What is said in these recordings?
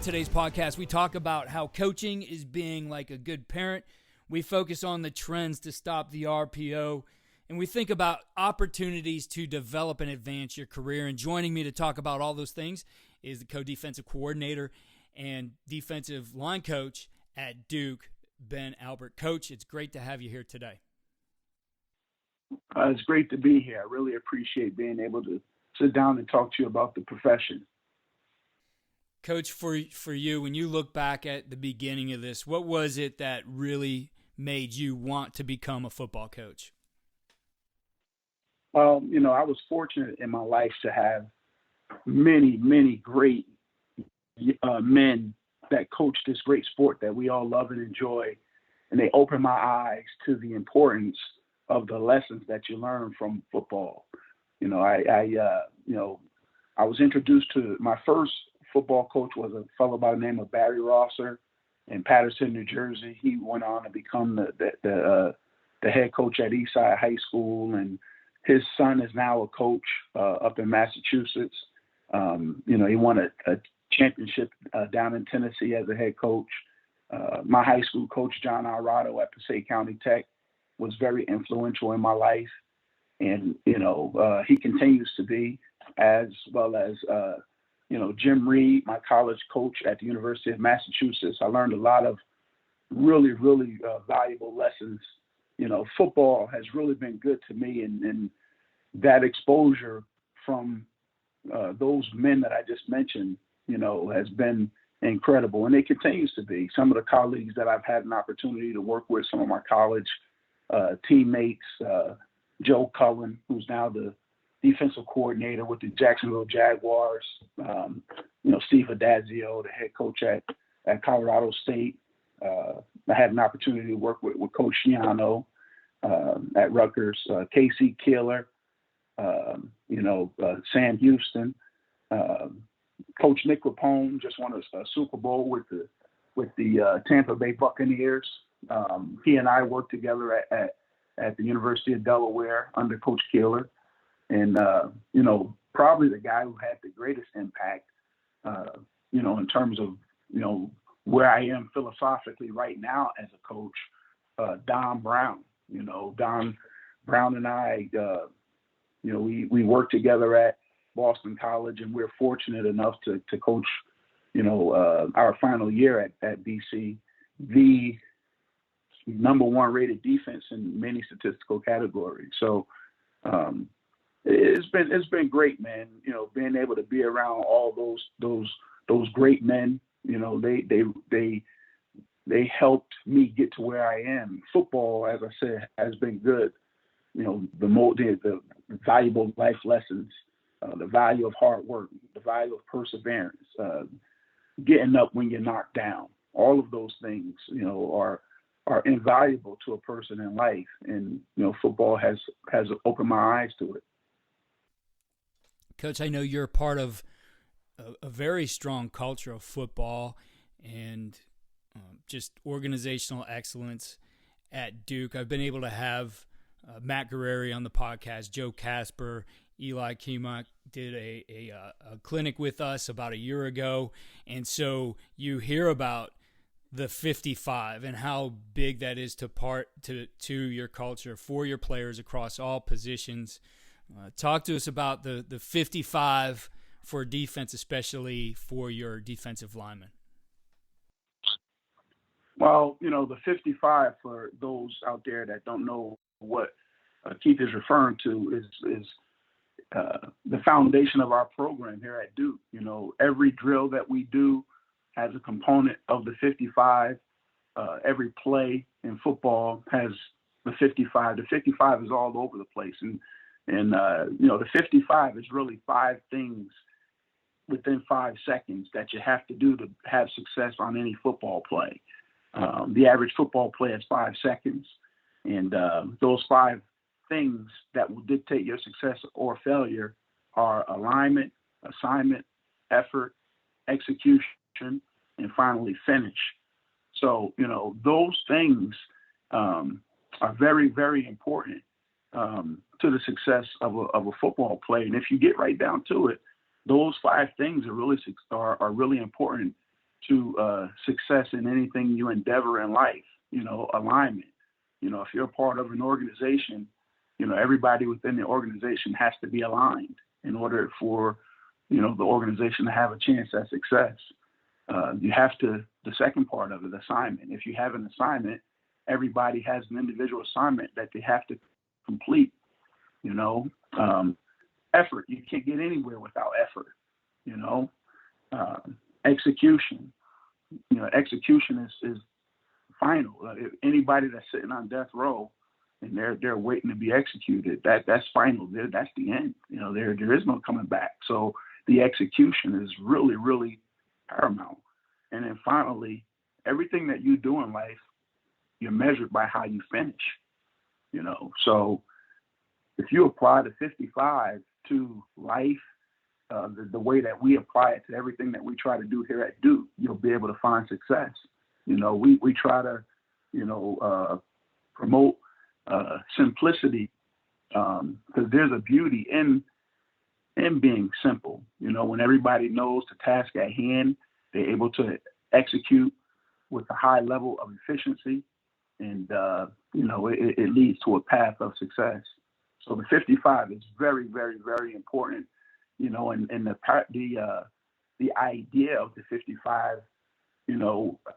today's podcast, we talk about how coaching is being like a good parent. We focus on the trends to stop the RPO, and we think about opportunities to develop and advance your career. And joining me to talk about all those things is the co-defensive coordinator and defensive line coach at Duke, Ben Albert. Coach, it's great to have you here today. It's great to be here. I really appreciate being able to sit down and talk to you about the profession. Coach, for you, when you look back at the beginning of this, what was it that really made you want to become a football coach? Well, I was fortunate in my life to have many, many great men that coach this great sport that we all love and enjoy. And they opened my eyes to the importance of the lessons that you learn from football. I was introduced to my first football coach was a fellow by the name of Barry Rosser in Paterson, New Jersey. He went on to become the head coach at Eastside High School, and his son is now a coach up in Massachusetts. He won a championship down in Tennessee as a head coach. My high school coach, John Alvarado at Passaic County Tech, was very influential in my life. And, he continues to be, as well as, Jim Reed, my college coach at the University of Massachusetts. I learned a lot of really, really valuable lessons. Football has really been good to me, and that exposure from those men that I just mentioned, has been incredible, and it continues to be. Some of the colleagues that I've had an opportunity to work with, some of my college teammates, Joe Cullen, who's now the defensive coordinator with the Jacksonville Jaguars, Steve Adazio, the head coach at Colorado State. I had an opportunity to work with Coach Shiano at Rutgers, Casey Keeler, Sam Houston, Coach Nick Rapone just won a Super Bowl with the Tampa Bay Buccaneers. He and I worked together at the University of Delaware under Coach Keeler. And, probably the guy who had the greatest impact, in terms of, where I am philosophically right now as a coach, Don Brown. Don Brown and I, we worked together at Boston College, and we're fortunate enough to coach, our final year at BC, the number one rated defense in many statistical categories. So, it's been great, man. Being able to be around all those great men. They helped me get to where I am. Football, as I said, has been good. The valuable life lessons, the value of hard work, the value of perseverance, getting up when you're knocked down. All of those things, are invaluable to a person in life, and football has opened my eyes to it. Coach, I know you're a part of a very strong culture of football and just organizational excellence at Duke. I've been able to have Matt Guerreri on the podcast, Joe Casper, Eli Kima did a clinic with us about a year ago, and so you hear about the 55 and how big that is to your culture for your players across all positions. Talk to us about the 55 for defense, especially for your defensive linemen. Well, the 55, for those out there that don't know what Keith is referring to, is the foundation of our program here at Duke. Every drill that we do has a component of the 55. Every play in football has the 55. The 55 is all over the place. And the 55 is really 5 things within 5 seconds that you have to do to have success on any football play. The average football play is 5 seconds. And those 5 things that will dictate your success or failure are alignment, assignment, effort, execution, and finally finish. So, those things are very, very important to the success of a football play. And if you get right down to it, those 5 things are really important to success in anything you endeavor in life. Alignment. If you're a part of an organization, everybody within the organization has to be aligned in order for, the organization to have a chance at success. The second part of it, assignment. If you have an assignment, everybody has an individual assignment that they have to complete. Effort. You can't get anywhere without effort. Execution. Execution is final. Anybody that's sitting on death row and they're waiting to be executed, that's final. That's the end. There is no coming back. So the execution is really, really paramount. And then finally, everything that you do in life, you're measured by how you finish. So if you apply the 55 to life, the way that we apply it to everything that we try to do here at Duke, you'll be able to find success. We try to, promote simplicity because there's a beauty in being simple. When everybody knows the task at hand, they're able to execute with a high level of efficiency, and it leads to a path of success. So the 55 is very, very, very important. And the idea of the 55.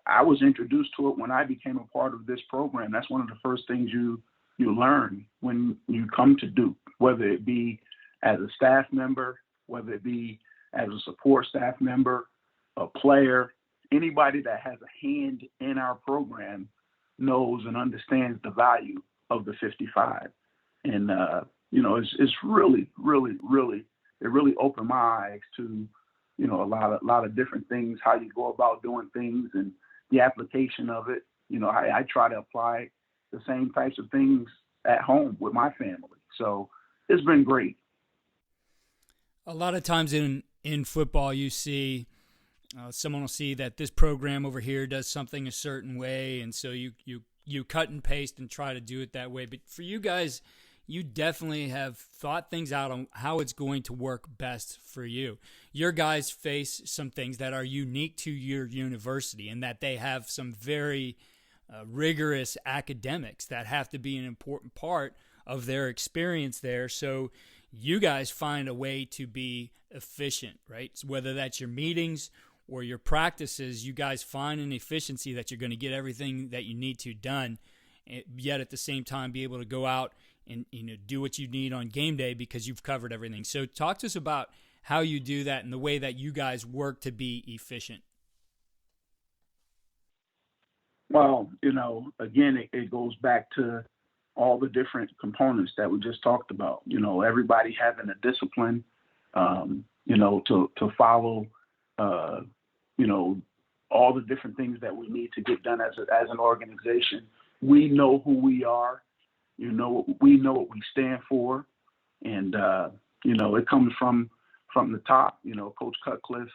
I was introduced to it when I became a part of this program. That's one of the first things you learn when you come to Duke, whether it be as a staff member, whether it be as a support staff member, a player, anybody that has a hand in our program knows and understands the value of the 55. And, it's really, really, really, it really opened my eyes to, a lot of different things, how you go about doing things and the application of it. I try to apply the same types of things at home with my family. So it's been great. A lot of times in football, you see someone will see that this program over here does something a certain way, and so you cut and paste and try to do it that way. But for you guys, you definitely have thought things out on how it's going to work best for you. Your guys face some things that are unique to your university and that they have some very rigorous academics that have to be an important part of their experience there. So you guys find a way to be efficient, right? So whether that's your meetings or your practices, you guys find an efficiency that you're going to get everything that you need to done, yet at the same time be able to go out and do what you need on game day because you've covered everything. So talk to us about how you do that and the way that you guys work to be efficient. Well, again, it goes back to all the different components that we just talked about. Everybody having a discipline, to follow, all the different things that we need to get done as an organization. We know who we are. We know what we stand for, and it comes from the top. Coach Cutcliffe,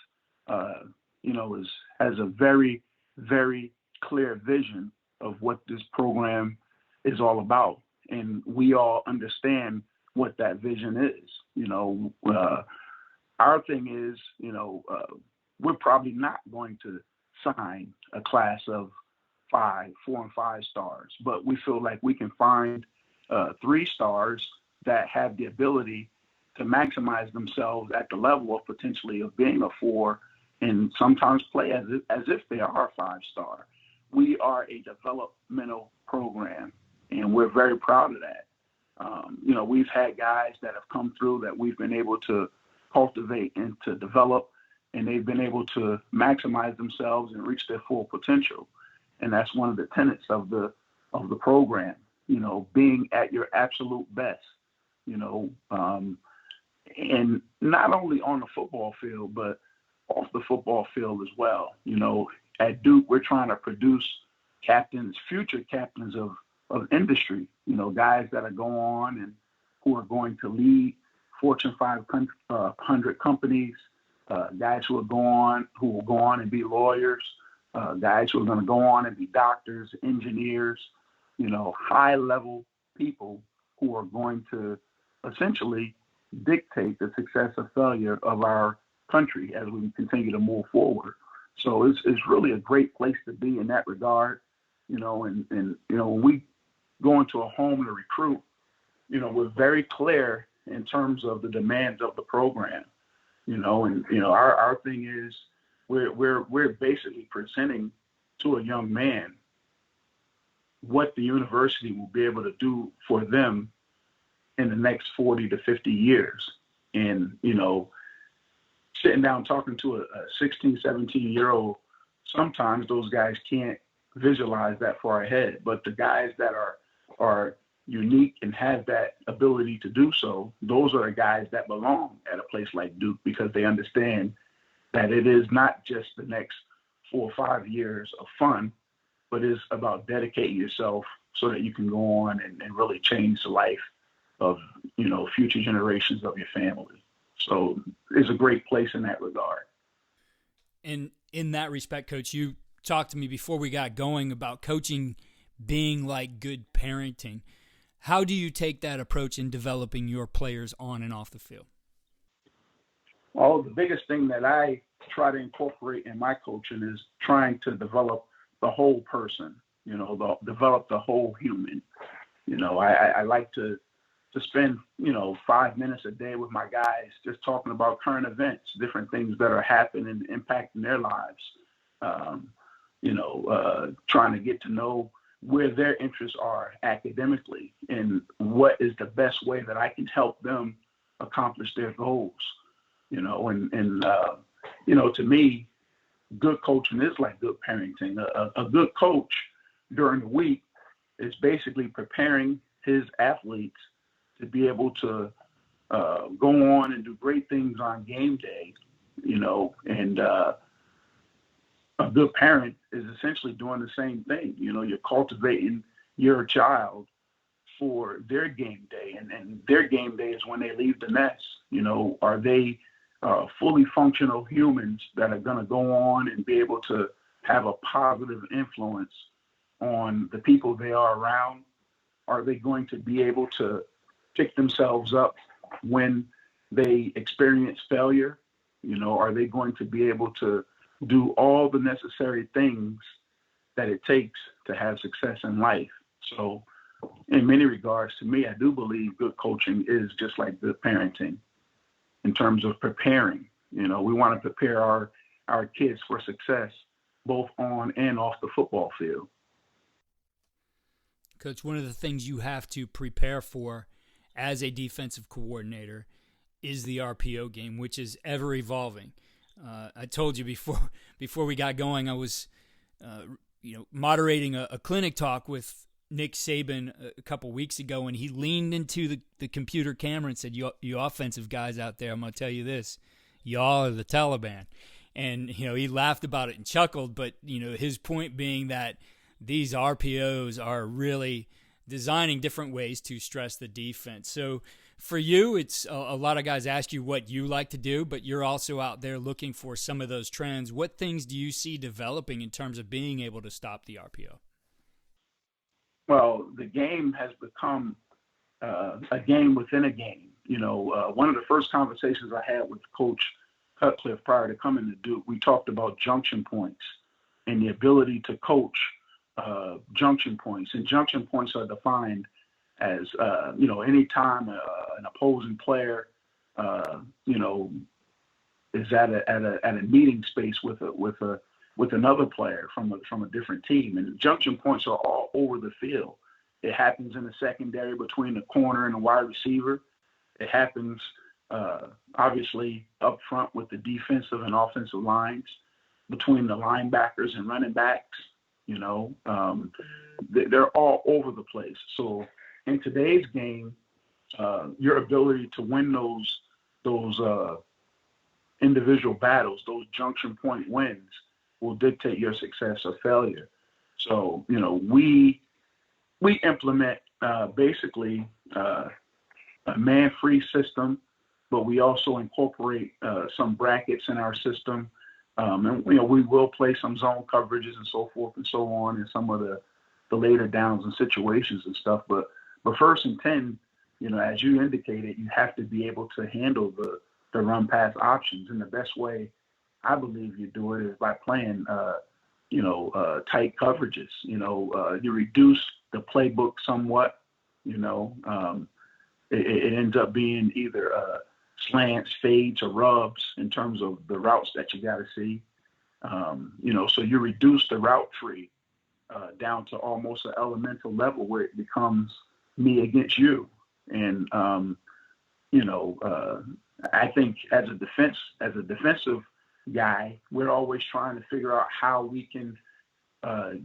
has a very, very clear vision of what this program is all about, and we all understand what that vision is. Our thing is, we're probably not going to sign a class of 4 and 5 stars, but we feel like we can find 3 stars that have the ability to maximize themselves at the level of potentially of being a 4 and sometimes play as if they are a 5-star. We are a developmental program, and we're very proud of that. We've had guys that have come through that we've been able to cultivate and to develop, and they've been able to maximize themselves and reach their full potential. And that's one of the tenets of the program, being at your absolute best, and not only on the football field, but off the football field as well. At Duke, we're trying to produce future captains of industry, guys that are going on and who are going to lead Fortune 500 companies, guys who will go on and be lawyers, guys who are going to go on and be doctors, engineers, high-level people who are going to essentially dictate the success or failure of our country as we continue to move forward. So it's really a great place to be in that regard, and when we go into a home to recruit, we're very clear in terms of the demands of the program, and our thing is we're basically presenting to a young man what the university will be able to do for them in the next 40 to 50 years. And, sitting down talking to a 16, 17-year-old, sometimes those guys can't visualize that far ahead. But the guys that are unique and have that ability to do so, those are the guys that belong at a place like Duke, because they understand that it is not just the next 4 or 5 years of fun, but it's about dedicating yourself so that you can go on and really change the life of, future generations of your family. So it's a great place in that regard. And in that respect, Coach, you talked to me before we got going about coaching being like good parenting. How do you take that approach in developing your players on and off the field? Well, the biggest thing that I try to incorporate in my coaching is trying to develop the whole person, develop the whole human. I like to spend, 5 minutes a day with my guys just talking about current events, different things that are happening and impacting their lives, trying to get to know where their interests are academically and what is the best way that I can help them accomplish their goals, to me, good coaching is like good parenting. A good coach during the week is basically preparing his athletes to be able to go on and do great things on game day, and a good parent is essentially doing the same thing. You're cultivating your child for their game day, and their game day is when they leave the nest. Are they fully functional humans that are going to go on and be able to have a positive influence on the people they are around? Are they going to be able to pick themselves up when they experience failure? Are they going to be able to do all the necessary things that it takes to have success in life? So in many regards, to me, I do believe good coaching is just like good parenting in terms of preparing. We want to prepare our kids for success both on and off the football field. Coach, one of the things you have to prepare for as a defensive coordinator is the RPO game, which is ever evolving. I told you before we got going, I was moderating a clinic talk with Nick Saban a couple weeks ago, and he leaned into the computer camera and said, you offensive guys out there, I'm going to tell you this, y'all are the Taliban. And, he laughed about it and chuckled, but, his point being that these RPOs are really designing different ways to stress the defense. So for you, it's a lot of guys ask you what you like to do, but you're also out there looking for some of those trends. What things do you see developing in terms of being able to stop the RPO? Well, the game has become a game within a game. One of the first conversations I had with Coach Cutcliffe prior to coming to Duke, we talked about junction points and the ability to coach junction points. And junction points are defined as, any time an opposing player, is at a meeting space with another player from a different team. And junction points are all over the field. It happens in the secondary between the corner and the wide receiver. It happens, obviously, up front with the defensive and offensive lines, between the linebackers and running backs. They're all over the place. So in today's game, your ability to win those individual battles, those junction point wins, will dictate your success or failure. So, we implement basically a man-free system, but we also incorporate some brackets in our system. And, we will play some zone coverages and so forth and so on in some of the later downs and situations and stuff. But first and 10, as you indicated, you have to be able to handle the run pass options. And the best way I believe you do it is by playing, tight coverages. You reduce the playbook somewhat. It ends up being either slants, fades, or rubs in terms of the routes that you got to see. So you reduce the route tree down to almost an elemental level where it becomes me against you. And, I think as a defensive guy, we're always trying to figure out how we can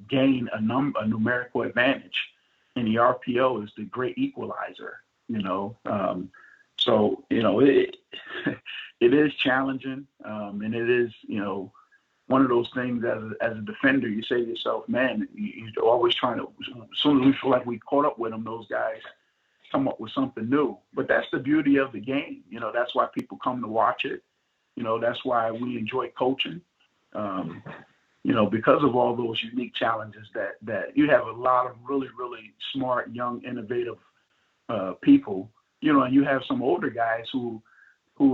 gain a numerical advantage. And the RPO is the great equalizer, it is challenging. And it is, one of those things as a defender, you say to yourself, man, you're always trying to, as soon as we feel like we caught up with them, those guys come up with something new. But that's the beauty of the game. That's why people come to watch it. That's why we enjoy coaching. Because of all those unique challenges that you have a lot of really, really smart, young, innovative people, and you have some older guys who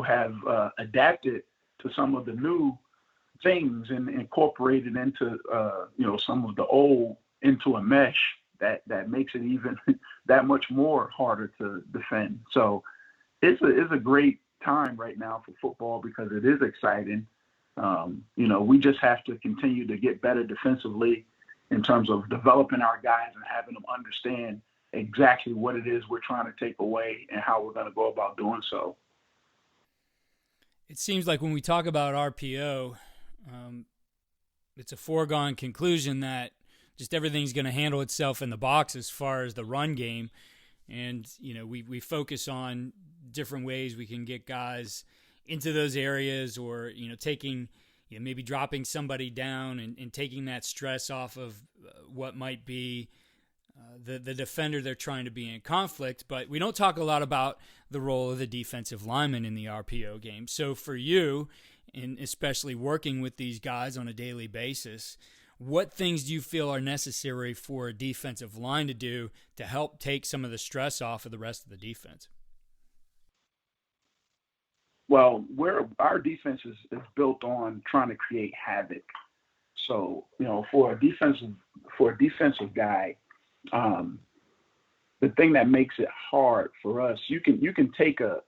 have adapted to some of the new things and incorporated into, some of the old into a mesh that makes it even that much more harder to defend. So it's a great time right now for football because it is exciting. We just have to continue to get better defensively in terms of developing our guys and having them understand exactly what it is we're trying to take away and how we're going to go about doing so. It seems like when we talk about RPO, it's a foregone conclusion that just everything's going to handle itself in the box as far as the run game. And, we focus on different ways we can get guys into those areas or, taking, maybe dropping somebody down and taking that stress off of what might be the defender they're trying to be in conflict. But we don't talk a lot about the role of the defensive lineman in the RPO game. So for you, and especially working with these guys on a daily basis, what things do you feel are necessary for a defensive line to do to help take some of the stress off of the rest of the defense? Well, our defense is built on trying to create havoc. So, for a defensive guy, the thing that makes it hard for us, you can take a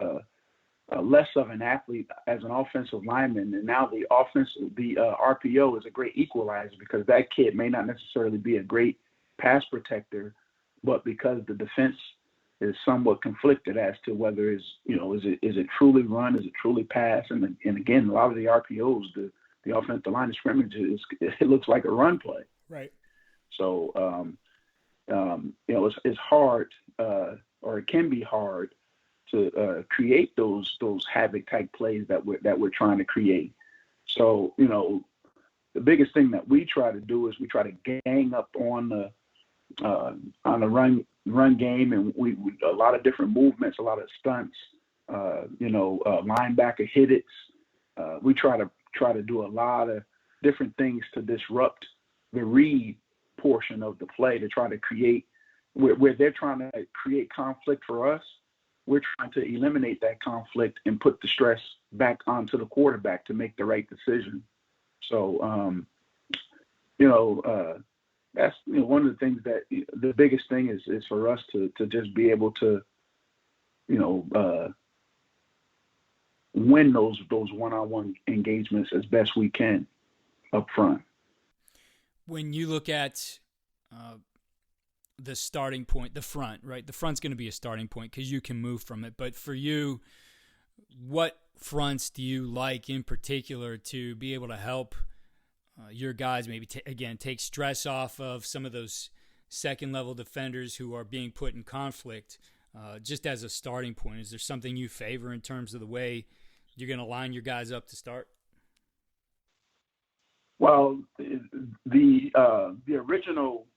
less of an athlete as an offensive lineman, and now the RPO is a great equalizer because that kid may not necessarily be a great pass protector, but because the defense is somewhat conflicted as to whether is it truly run, is it truly pass, and again, a lot of the RPOs, the offensive line of scrimmage it looks like a run play. Right. So it's hard, or it can be hard to create those havoc type plays that we're trying to create. So the biggest thing that we try to do is we try to gang up on the run game, and we a lot of different movements, a lot of stunts, linebacker hit it. We try to do a lot of different things to disrupt the read portion of the play to try to create where they're trying to create conflict for us. We're trying to eliminate that conflict and put the stress back onto the quarterback to make the right decision. So, that's one of the things that the biggest thing is for us to just be able to, win those one-on-one engagements as best we can up front. When you look at the starting point, the front, right? The front's going to be a starting point because you can move from it. But for you, what fronts do you like in particular to be able to help your guys maybe, take stress off of some of those second-level defenders who are being put in conflict just as a starting point? Is there something you favor in terms of the way you're going to line your guys up to start? Well, the original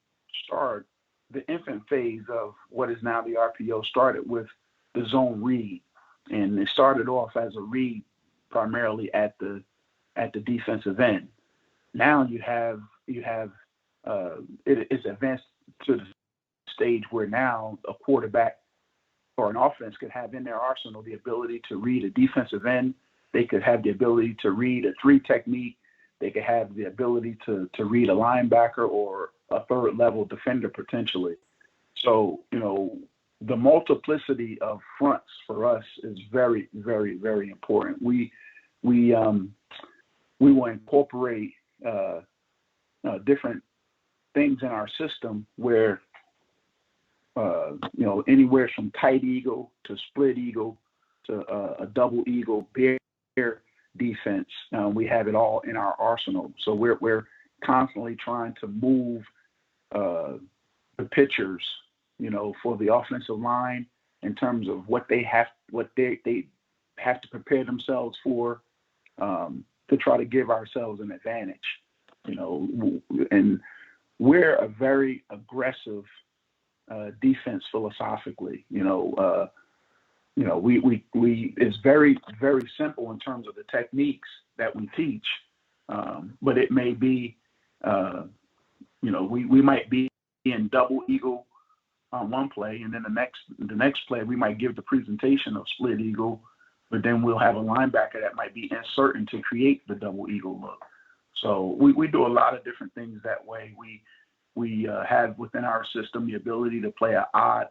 start, the infant phase of what is now the RPO started with the zone read, and it started off as a read primarily at the defensive end. Now it's advanced to the stage where now a quarterback or an offense could have in their arsenal the ability to read a defensive end They could have the ability to read a 3 technique. They could have the ability to read a linebacker or a third level defender potentially. So, the multiplicity of fronts for us is very, very, very important. We will incorporate different things in our system where, anywhere from tight eagle to split eagle to a double eagle, bear defense, we have it all in our arsenal. So we're constantly trying to move the pictures, for the offensive line in terms of what they have to prepare themselves for, to try to give ourselves an advantage, and we're a very aggressive defense philosophically. We it's very, very simple in terms of the techniques that we teach, but it may be, we might be in double eagle on one play, and then the next play we might give the presentation of split eagle, but then we'll have a linebacker that might be inserting to create the double eagle look. So we do a lot of different things that way. We have within our system the ability to play an odd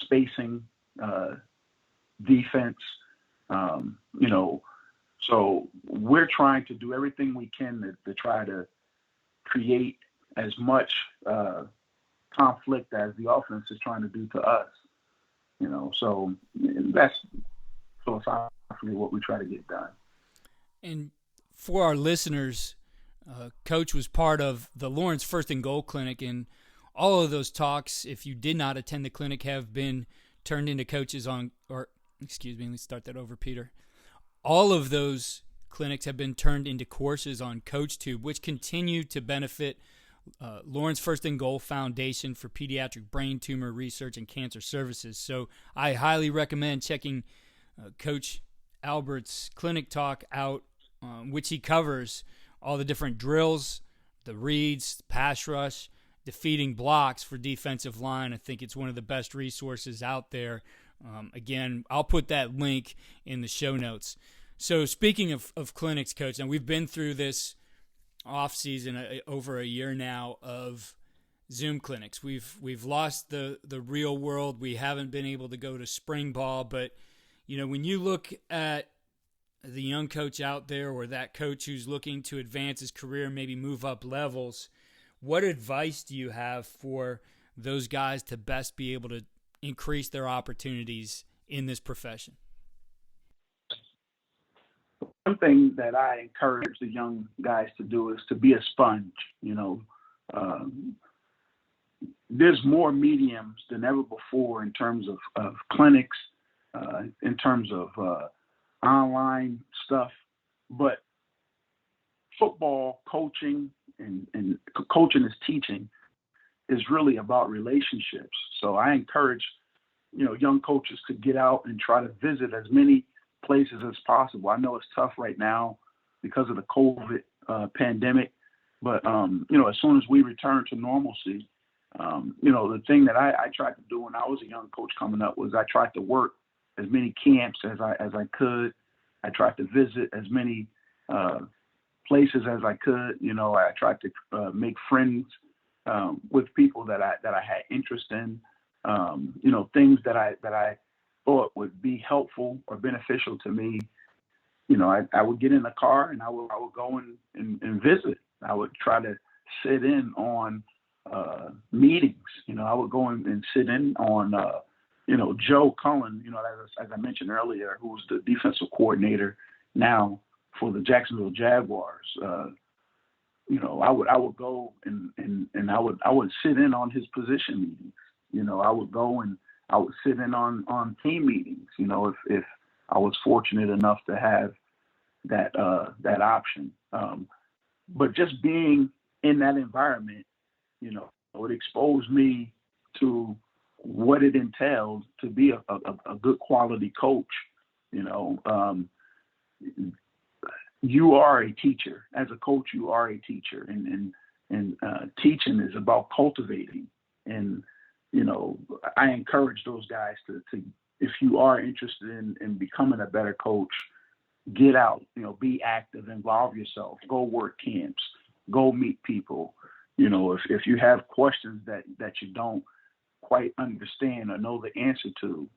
spacing defense, so we're trying to do everything we can to try to create as much conflict as the offense is trying to do to us, so that's philosophically what we try to get done. And for our listeners, Coach was part of the Lawrence First and Goal Clinic, and all of those talks, if you did not attend the clinic, have been turned into coaches on, or excuse me, let me start that over, Peter. All of those clinics have been turned into courses on CoachTube, which continue to benefit Lawrence First and Goal Foundation for Pediatric Brain Tumor Research and Cancer Services. So I highly recommend checking Coach Albert's clinic talk out, which he covers all the different drills, the reads, pass rush, defeating blocks for defensive line. I think it's one of the best resources out there. Again, I'll put that link in the show notes. So speaking of clinics, Coach, and we've been through this off season over a year now of Zoom clinics. We've lost the real world. We haven't been able to go to spring ball, but when you look at the young coach out there, or that coach who's looking to advance his career, maybe move up levels, what advice do you have for those guys to best be able to increase their opportunities in this profession? One thing that I encourage the young guys to do is to be a sponge. There's more mediums than ever before in terms of clinics, in terms of online stuff, but football coaching and coaching is teaching is really about relationships. So I encourage, young coaches to get out and try to visit as many places as possible. I know it's tough right now because of the COVID pandemic, but as soon as we return to normalcy, the thing that I tried to do when I was a young coach coming up was I tried to work as many camps as I could. I tried to visit as many places as I could. I tried to make friends with people that I had interest in. Things that I thought would be helpful or beneficial to me. I would get in the car and I would go and visit. I would try to sit in on meetings. I would go and sit in on Joe Cullen, as I mentioned earlier, who's the defensive coordinator now for the Jacksonville Jaguars. I would go and I would sit in on his position meetings. I would go and I would sit in on team meetings. If I was fortunate enough to have that option. But just being in that environment, it exposed me to what it entails to be a good quality coach. You are a teacher. As a coach, you are a teacher, and teaching is about cultivating. And I encourage those guys to if you are interested in becoming a better coach, get out, be active, involve yourself, go work camps, go meet people. If you have questions that you don't quite understand or know the answer to,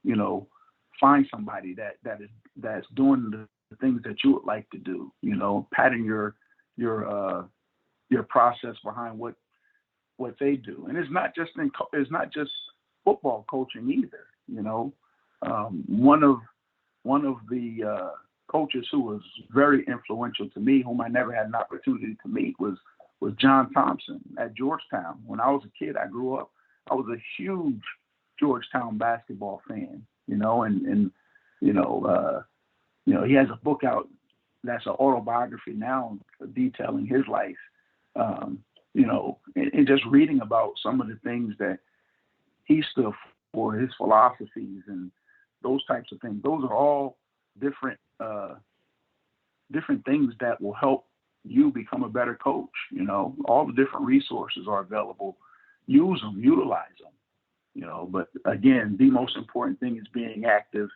find somebody that's doing the things that you would like to do, pattern your process behind what they do. And it's not just football coaching either. One of the coaches who was very influential to me, whom I never had an opportunity to meet, was John Thompson at Georgetown. When I was a kid, I grew up, I was a huge Georgetown basketball fan, and he has a book out that's an autobiography now detailing his life, and just reading about some of the things that he stood for, his philosophies and those types of things. Those are all different things that will help you become a better coach. All the different resources are available. Use them, utilize them. But again, the most important thing is being active,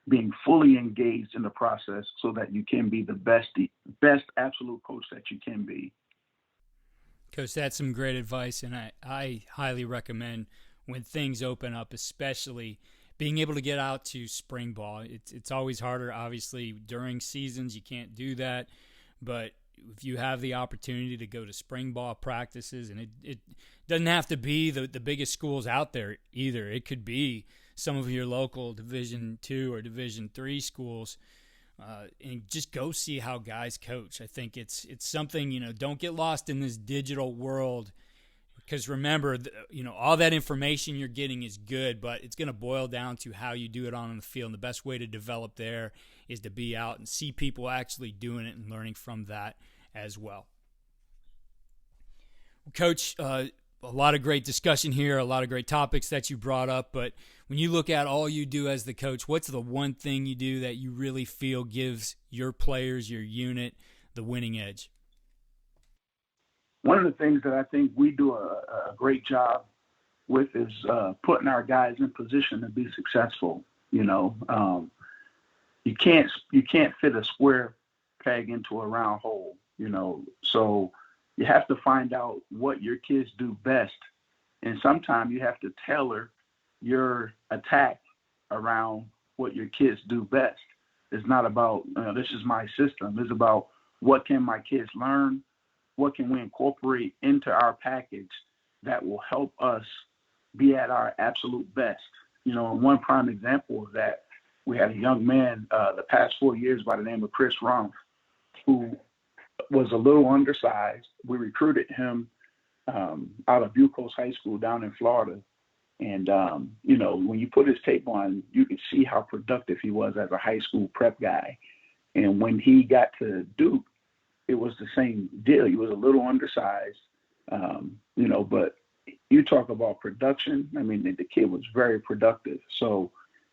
being fully engaged in the process so that you can be the best absolute coach that you can be. Coach, that's some great advice, and I highly recommend when things open up, especially being able to get out to spring ball. It's always harder, obviously, during seasons. You can't do that. But if you have the opportunity to go to spring ball practices, and it doesn't have to be the biggest schools out there either. It could be some of your local Division II or Division III schools, and just go see how guys coach. I think it's something, don't get lost in this digital world. Because remember, all that information you're getting is good, but it's going to boil down to how you do it on the field. And the best way to develop there is to be out and see people actually doing it and learning from that as well. Coach, a lot of great discussion here, a lot of great topics that you brought up. But when you look at all you do as the coach, what's the one thing you do that you really feel gives your players, your unit, the winning edge? One of the things that I think we do a great job with is putting our guys in position to be successful. You can't fit a square peg into a round hole. So you have to find out what your kids do best, and sometimes you have to tailor your attack around what your kids do best. It's not about this is my system. It's about what can my kids learn. What can we incorporate into our package that will help us be at our absolute best? One prime example of that, we had a young man the past 4 years by the name of Chris Rumpf, who was a little undersized. We recruited him out of Bucos High School down in Florida. And, when you put his tape on, you could see how productive he was as a high school prep guy. And when he got to Duke, it was the same deal. He was a little undersized, but you talk about production. I mean, the kid was very productive. So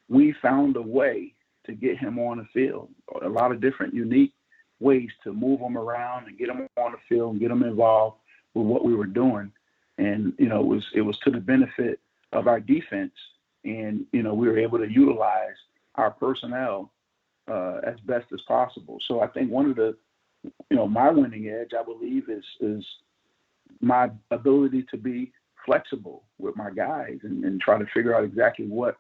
we found a way to get him on the field, a lot of different unique ways to move him around and get him on the field and get him involved with what we were doing. And, it was to the benefit of our defense. And, we were able to utilize our personnel as best as possible. So I think one of the my winning edge, I believe, is my ability to be flexible with my guys and try to figure out exactly what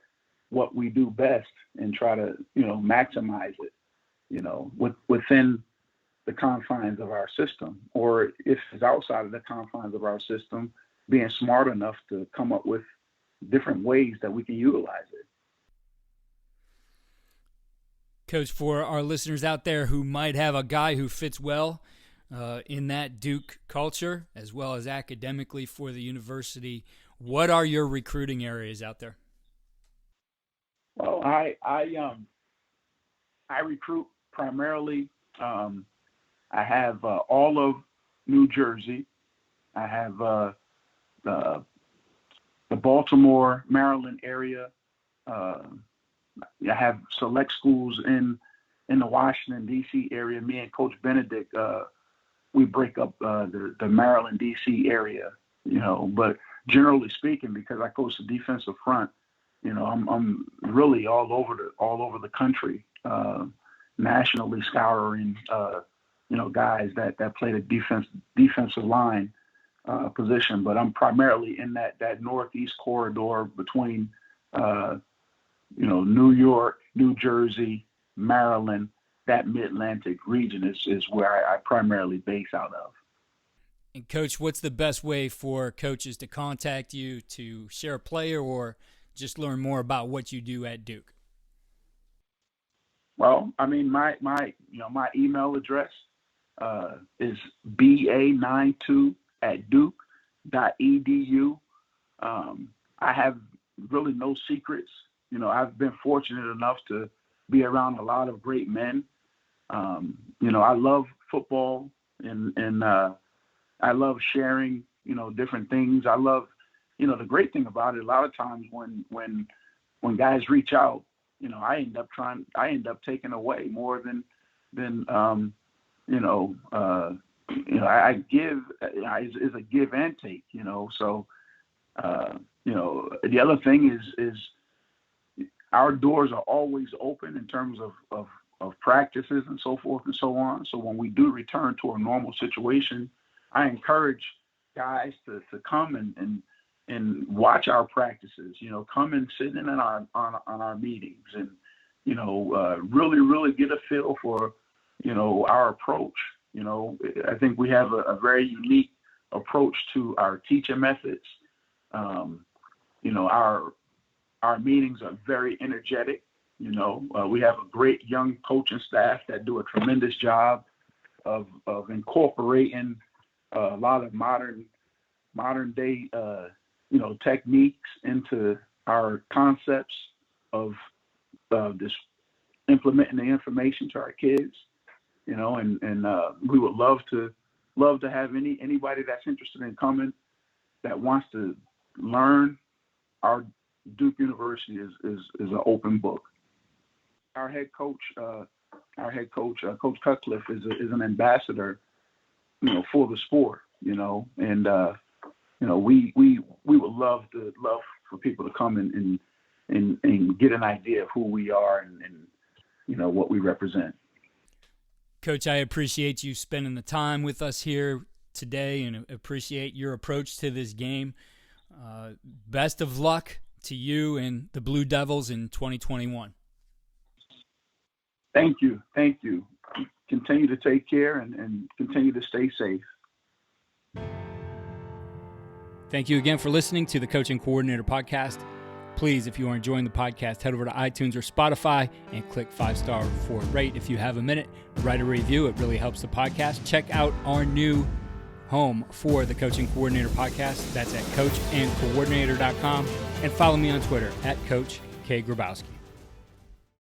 we do best and try to, maximize it, within the confines of our system. Or if it's outside of the confines of our system, being smart enough to come up with different ways that we can utilize it. Coach, for our listeners out there who might have a guy who fits well in that Duke culture as well as academically for the university, what are your recruiting areas out there? Well, I recruit primarily. I have all of New Jersey. I have the Baltimore, Maryland area. I have select schools in the Washington, D.C. area. Me and Coach Benedict, we break up the Maryland, D.C. area, But generally speaking, because I coach the defensive front, I'm really all over the country. nationally scouring, guys that play the defensive line position. But I'm primarily in that northeast corridor between, New York, New Jersey, Maryland. That Mid-Atlantic region is where I primarily base out of. And Coach, what's the best way for coaches to contact you to share a player or just learn more about what you do at Duke? Well, I mean, my email address is ba92@duke.edu. I have really no secrets. I've been fortunate enough to be around a lot of great men. I love football and I love sharing, different things. I love, the great thing about it, a lot of times when guys reach out, I end up taking away more than I give is a give and take, So, the other thing is our doors are always open in terms of practices and so forth and so on. So when we do return to a normal situation, I encourage guys to come and watch our practices, come and sit in on our meetings and, really, really get a feel for, our approach. I think we have a very unique approach to our teaching methods. Our meetings are very energetic. We have a great young coaching staff that do a tremendous job of incorporating a lot of modern day, techniques into our concepts of this implementing the information to our kids, and we would love to have anybody that's interested in coming that wants to learn. Our Duke University is an open book. Our head coach, Coach Cutcliffe, is an ambassador, for the sport, and we would love for people to come and get an idea of who we are and what we represent. Coach, I appreciate you spending the time with us here today and appreciate your approach to this game. Best of luck to you and the Blue Devils in 2021. Thank you. Continue to take care and continue to stay safe. Thank you again for listening to the Coaching Coordinator Podcast. Please, if you are enjoying the podcast, head over to iTunes or Spotify and click 5-star for a rate. If you have a minute, write a review. It really helps the podcast. Check out our new home for the Coaching Coordinator Podcast. That's at coachandcoordinator.com. And follow me on Twitter at Coach K. Grabowski.